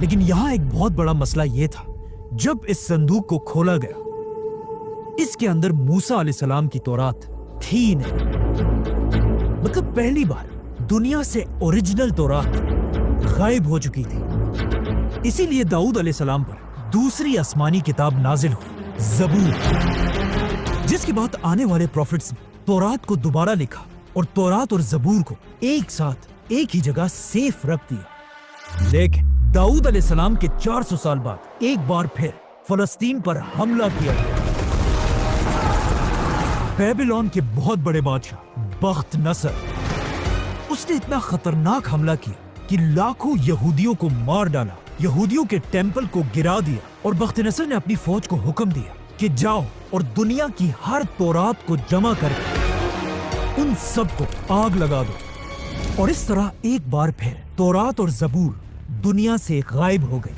لیکن یہاں ایک بہت بڑا مسئلہ یہ تھا، جب اس صندوق کو کھولا گیا اس کے اندر موسیٰ علیہ السلام کی تورات تھی نہیں۔ مطلب پہلی بار دنیا سے اوریجنل تورات غائب ہو چکی تھی۔ اسی لیے داؤد علیہ السلام پر دوسری آسمانی کتاب نازل ہوئی، زبور، جس کے بعد آنے والے پروفٹس نے تورات کو دوبارہ لکھا اور تورات اور زبور کو ایک ساتھ ایک ہی جگہ سیف رکھ دیا۔ لیکن داؤد علیہ السلام کے 400 سال بعد ایک بار پھر فلسطین پر حملہ کیا گیا۔ بیبیلون کے بہت بڑے بادشاہ بخت نصر، اس نے اتنا خطرناک حملہ کیا کہ لاکھوں یہودیوں کو مار ڈالا، یہودیوں کے ٹیمپل کو گرا دیا، اور بخت نصر نے اپنی فوج کو حکم دیا کہ جاؤ اور دنیا کی ہر تورات کو جمع کر کے ان سب کو آگ لگا دو۔ اور اس طرح ایک بار پھر تورات اور زبور دنیا سے غائب ہو گئی،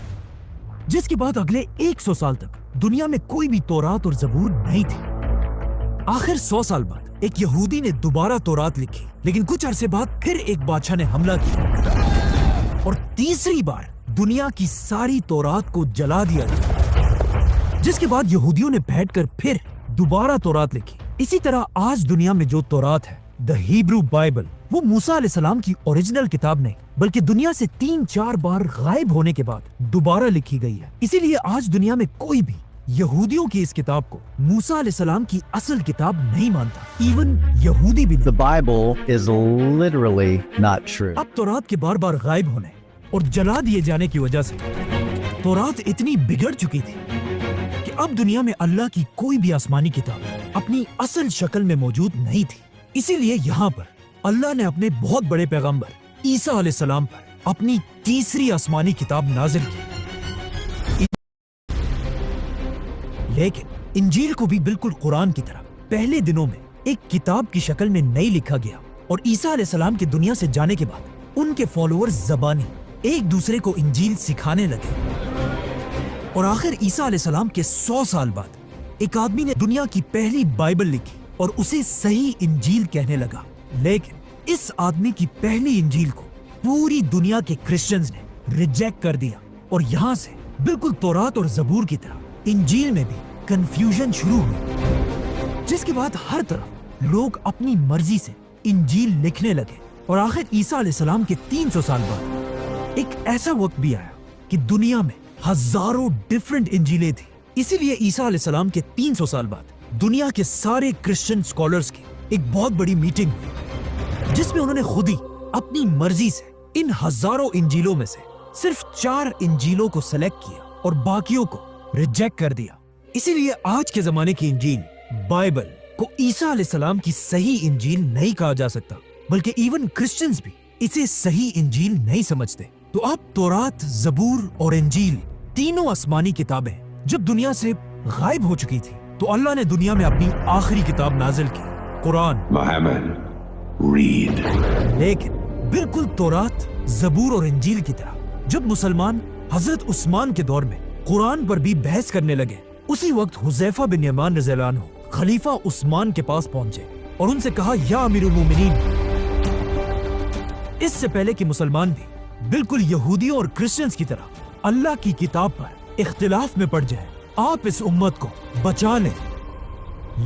جس کے بعد اگلے 100 سال تک دنیا میں کوئی بھی تورات اور زبور نہیں تھی۔ آخر 100 سال بعد ایک یہودی نے دوبارہ تورات لکھی، لیکن کچھ عرصے بعد پھر ایک بادشاہ نے حملہ کیا اور تیسری بار دنیا کی ساری تورات کو جلا دیا گیا، جس کے بعد یہودیوں نے بیٹھ کر پھر دوبارہ تورات لکھی۔ اسی طرح آج دنیا میں جو تورات ہے، دا ہیبرو بائبل، وہ موسیٰ علیہ السلام کی اوریجنل کتاب نہیں بلکہ دنیا سے 3-4 بار غائب ہونے کے بعد دوبارہ لکھی گئی ہے۔ اسی لیے آج دنیا میں کوئی بھی یہودیوں کی اس کتاب کو موسیٰ علیہ السلام کی اصل کتاب نہیں مانتا، ایون یہودی بھی نہیں۔ The Bible is literally not true. اب تورات کے بار بار غائب ہونے اور جلا دیے جانے کی وجہ سے تورات اتنی بگڑ چکی تھی کہ اب دنیا میں اللہ کی کوئی بھی آسمانی کتاب اپنی اصل شکل میں موجود نہیں تھی۔ اسی لیے یہاں پر اللہ نے اپنے بہت بڑے پیغمبر عیسیٰ علیہ السلام پر اپنی تیسری آسمانی کتاب نازل کی۔ لیکن انجیل کو بھی بالکل قرآن کی طرح پہلے دنوں میں ایک کتاب کی شکل میں نہیں لکھا گیا، اور عیسیٰ علیہ السلام کے دنیا سے جانے کے بعد ان کے فالوورز زبانی ایک دوسرے کو انجیل سکھانے لگے، اور آخر عیسیٰ علیہ السلام کے 100 سال بعد ایک آدمی نے دنیا کی پہلی بائبل لکھی اور اسے صحیح انجیل کہنے لگا۔ لیکن اس آدمی کی پہلی انجیل کو پوری دنیا کے کرسچنز نے ریجیکٹ کر دیا، اور یہاں سے بالکل تورات اور زبور کی طرح انجیل میں بھی کنفیوژن شروع ہوئی، جس کے بعد ہر طرف لوگ اپنی مرضی سے انجیل لکھنے لگے، اور آخر عیسیٰ علیہ السلام کے 300 سال بعد ایک ایسا وقت بھی آیا کہ دنیا میں ہزاروں ڈیفرنٹ انجیلیں تھیں۔ اسی لیے عیسیٰ علیہ السلام کے 300 سال بعد دنیا کے سارے کرسچن اسکالرز کی ایک بہت بڑی میٹنگ ہوئی، جس میں انہوں نے خود ہی اپنی مرضی سے ان ہزاروں انجیلوں میں سے صرف 4 انجیلوں کو سلیکٹ کیا اور باقیوں کو ریجیکٹ کر دیا۔ اسی لیے آج کے زمانے کی انجیل بائبل کو عیسیٰ علیہ السلام کی صحیح انجیل نہیں کہا جا سکتا، بلکہ ایون کرسچنز بھی اسے صحیح انجیل نہیں سمجھتے۔ تو اب تورات، زبور اور انجیل تینوں آسمانی کتابیں جب دنیا سے غائب ہو چکی تھی، تو اللہ نے دنیا میں اپنی آخری کتاب نازل کی، قرآن۔ Muhammad, read. لیکن بالکل تورات، زبور اور انجیل کی طرح جب مسلمان حضرت عثمان کے دور میں قرآن پر بھی بحث کرنے لگے، اسی وقت حذیفہ بن یمان رضی اللہ عنہ خلیفہ عثمان کے پاس پہنچے اور ان سے کہا، یا امیر المومنین، اس سے پہلے کہ مسلمان بھی بالکل یہودیوں اور کرسچنز کی طرح اللہ کی کتاب پر اختلاف میں پڑ جائے، آپ اس امت کو بچا لیں۔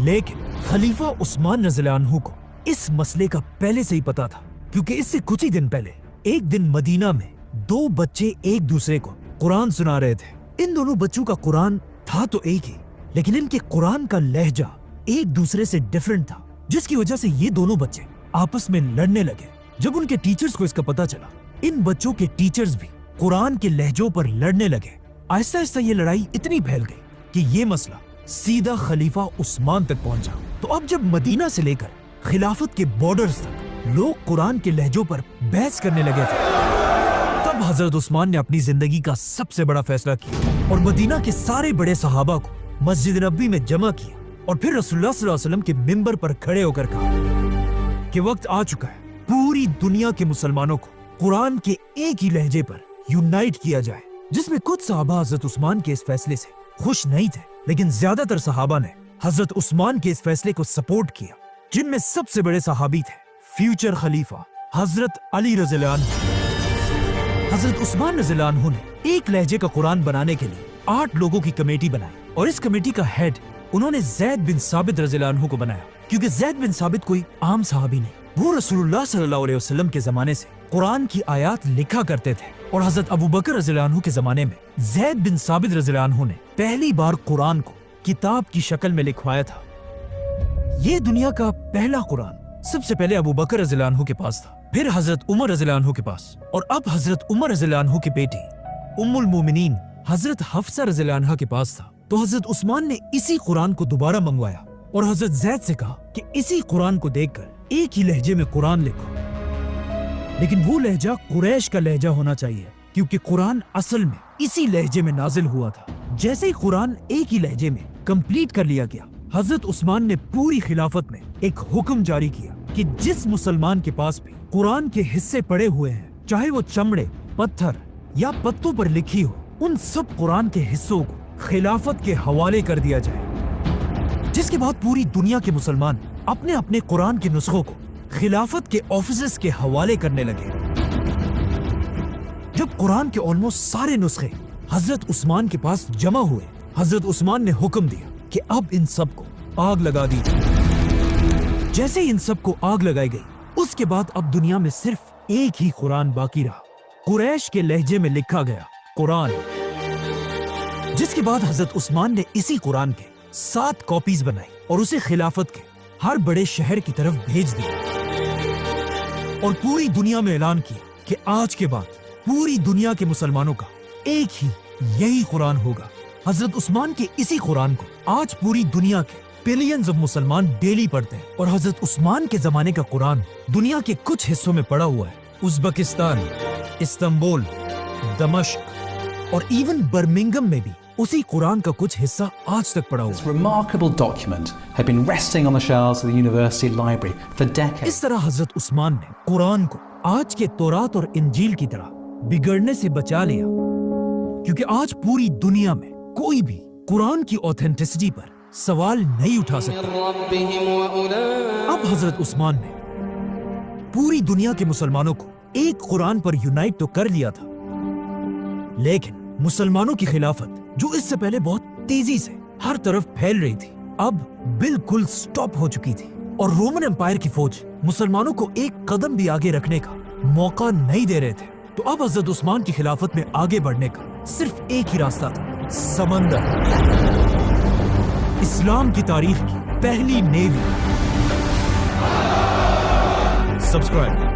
لیکن خلیفہ عثمان رضی اللہ عنہ کو اس مسئلے کا پہلے سے ہی پتا تھا، کیونکہ اس سے کچھ ہی دن پہلے ایک دن مدینہ میں 2 بچے ایک دوسرے کو قرآن سنا رہے تھے۔ ان دونوں بچوں کا قرآن تھا تو ایک ہی، لیکن ان کے قرآن کا لہجہ ایک دوسرے سے ڈیفرنٹ تھا، جس کی وجہ سے یہ دونوں بچے آپس میں لڑنے لگے۔ جب ان کے ٹیچرز کو اس کا پتا چلا، ان بچوں کے ٹیچرز بھی قرآن کے لہجوں پر لڑنے لگے۔ آہستہ آہستہ یہ لڑائی اتنی پھیل گئی کہ یہ مسئلہ سیدھا خلیفہ عثمان تک پہنچا۔ تو اب جب مدینہ سے لے کر خلافت کے بارڈرز تک لوگ قرآن کے لہجوں پر بحث کرنے لگے تھے، تب حضرت عثمان نے اپنی زندگی کا سب سے بڑا فیصلہ کیا اور مدینہ کے سارے بڑے صحابہ کو مسجد نبوی میں جمع کیا، اور پھر رسول اللہ صلی اللہ علیہ وسلم کے منبر پر کھڑے ہو کر کہا کہ وقت آ چکا ہے پوری دنیا کے مسلمانوں کو قرآن کے ایک ہی لہجے پر یونائٹ کیا جائے۔ جس میں کچھ صحابہ حضرت عثمان کے اس فیصلے سے خوش نہیں تھے، لیکن زیادہ تر صحابہ نے حضرت عثمان کے اس فیصلے کو سپورٹ کیا، جن میں سب سے بڑے صحابی تھے فیوچر خلیفہ حضرت علی رضی اللہ عنہ۔ حضرت عثمان رضی اللہ عنہ نے ایک لہجے کا قرآن بنانے کے لیے 8 لوگوں کی کمیٹی بنائی اور اس کمیٹی کا ہیڈ انہوں نے زید بن ثابت رضی اللہ عنہ کو بنایا، کیونکہ زید بن ثابت کوئی عام صحابی نہیں، وہ رسول اللہ صلی اللہ علیہ وسلم کے زمانے سے قرآن کی آیات لکھا کرتے تھے، اور حضرت ابو بکر رضی اللہ عنہ کے زمانے میں زید بن ثابت رضی اللہ عنہ نے پہلی بار قرآن کو کتاب کی شکل میں لکھوایا تھا۔ یہ دنیا کا پہلا قرآن سب سے پہلے ابو بکر رضی اللہ عنہ کے پاس تھا، پھر حضرت عمر رضی اللہ عنہ کے پاس، اور اب حضرت عمر رضی اللہ عنہ کی بیٹی ام المومنین حضرت حفصہ رضی اللہ عنہ کے پاس تھا۔ تو حضرت عثمان نے اسی قرآن کو دوبارہ منگوایا اور حضرت زید سے کہا کہ اسی قرآن کو دیکھ کر ایک ہی لہجے میں قرآن لکھو، لیکن وہ لہجہ قریش کا لہجہ ہونا چاہیے، کیونکہ قرآن اصل میں اسی لہجے میں نازل ہوا تھا۔ جیسے ہی قرآن ایک ہی لہجے میں کمپلیٹ کر لیا گیا، حضرت عثمان نے پوری خلافت میں ایک حکم جاری کیا کہ جس مسلمان کے پاس بھی قرآن کے حصے پڑے ہوئے ہیں، چاہے وہ چمڑے، پتھر یا پتوں پر لکھی ہو، ان سب قرآن کے حصوں کو خلافت کے حوالے کر دیا جائے، جس کے بعد پوری دنیا کے مسلمان اپنے اپنے قرآن کے نسخوں کو خلافت کے آفیسز کے حوالے کرنے لگے۔ جب قرآن کے آلموسٹ سارے نسخے حضرت عثمان کے پاس جمع ہوئے، حضرت عثمان نے حکم دیا کہ اب ان سب کو آگ لگا دی جائے۔ جیسے ہی ان سب کو آگ لگائی گئی، اس کے بعد اب دنیا میں صرف ایک ہی قرآن باقی رہا، قریش کے لہجے میں لکھا گیا قرآن، جس کے بعد حضرت عثمان نے اسی قرآن کے 7 کاپیز بنائی اور اسے خلافت کے ہر بڑے شہر کی طرف بھیج دیا، اور پوری دنیا میں اعلان کیا کہ آج کے بعد پوری دنیا کے مسلمانوں کا ایک ہی یہی قرآن ہوگا۔ حضرت عثمان کے اسی قرآن کو آج پوری دنیا کے بلینز آف مسلمان ڈیلی پڑھتے ہیں، اور حضرت عثمان کے زمانے کا قرآن دنیا کے کچھ حصوں میں پڑا ہوا ہے، ازبکستان، استنبول، دمشق اور ایون برمنگم میں بھی اسی قرآن کا کچھ حصہ آج تک پڑا ہوا This remarkable document had been resting on the shelves of the university library for decades. اس طرح حضرت عثمان نے قرآن کو آج کے تورات اور انجیل کی طرح بگڑنے سے بچا لیا، کیونکہ آج پوری دنیا میں کوئی بھی قرآن کی اوتھینٹسٹی پر سوال نہیں اٹھا سکتا۔ اب حضرت عثمان نے پوری دنیا کے مسلمانوں کو ایک قرآن پر یونائٹ تو کر لیا تھا، لیکن مسلمانوں کی خلافت جو اس سے پہلے بہت تیزی سے ہر طرف پھیل رہی تھی، اب بالکل سٹاپ ہو چکی تھی، اور رومن امپائر کی فوج مسلمانوں کو ایک قدم بھی آگے رکھنے کا موقع نہیں دے رہے تھے۔ تو اب حضرت عثمان کی خلافت میں آگے بڑھنے کا صرف ایک ہی راستہ تھا، سمندر۔ اسلام کی تاریخ کی پہلی نیوی۔ سبسکرائب